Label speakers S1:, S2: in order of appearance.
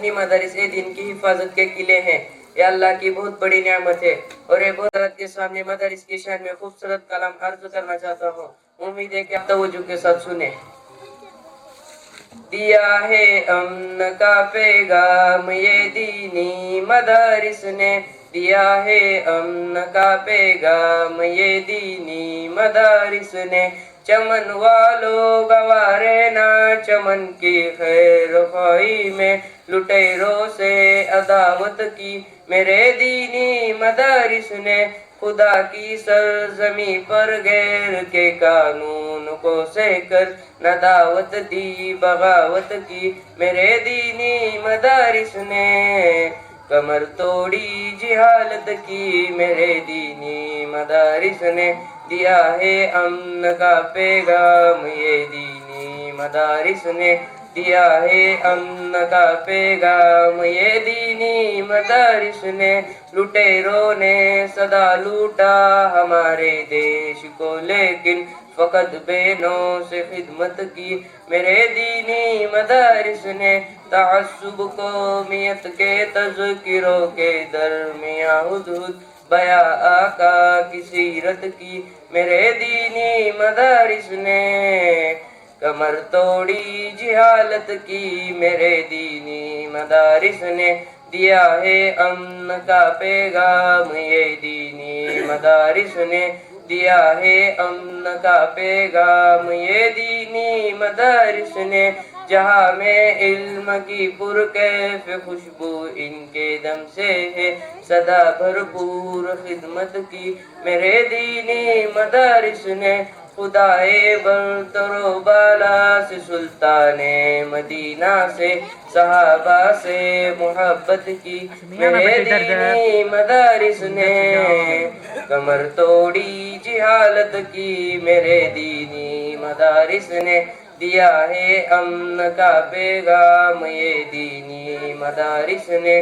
S1: दीनी मदारिस ए दिन की हिफाजत के किले हैं। ये अल्लाह की बहुत बड़ी नियामत है और ये बहुत के सामने मदारिस की शान में खूबसूरत कलाम अर्ज करना चाहता हूँ। उम्मीद है कि आप तवज्जो के साथ सुने। दिया है अमन का पैगाम ये दीनी मदारिस ने, दिया है अमन का पैगाम ये दीनी मदारिस ने। चमन वालों गवारे ना चमन की खैर ख्वाही में, लुटेरों से अदावत की मेरे दीनी मदारिस ने। खुदा की सरजमी पर गैर के कानून को सहकर न दावत दी बगावत की मेरे दीनी मदारिस ने। कमर तोड़ी जिहालत की मेरे दीनी मदारिस ने, दिया है अमन का पैगाम ये दीनी मदारिस ने। दिया है अमन का पैगाम ये दीनी मदारिस ने। लुटेरों ने सदा लूटा हमारे देश को, लेकिन फकत बेनों से खिदमत की मेरे दीनी मदारिस ने। तअस्सुब कौमियत के तज़किरों के दरमियां हुदूद बया आका की सीरत की मेरे दीनी मदारिस ने। कमर तोड़ी जिहालत की मेरे दीनी मदारिस ने। दिया है अमन का पैगाम ये दीनी मदारिस ने। दिया है अमन का पैगाम ये दीनी मदारिस ने। जहाँ में इल्म की पुरकैफ खुशबू इनके दम से है, सदा भरपूर खिदमत की मेरे दीनी मदारिस ने। खुदाए बरतरो बाला से सुल्ताने मदीना से सहाबा से मोहब्बत की मेरे दीनी मदारिस ने। कमर तोड़ी जिहालत की मेरे दीनी मदारिस ने। दिया है अमन का पैगाम ये दीनी मदारिस ने।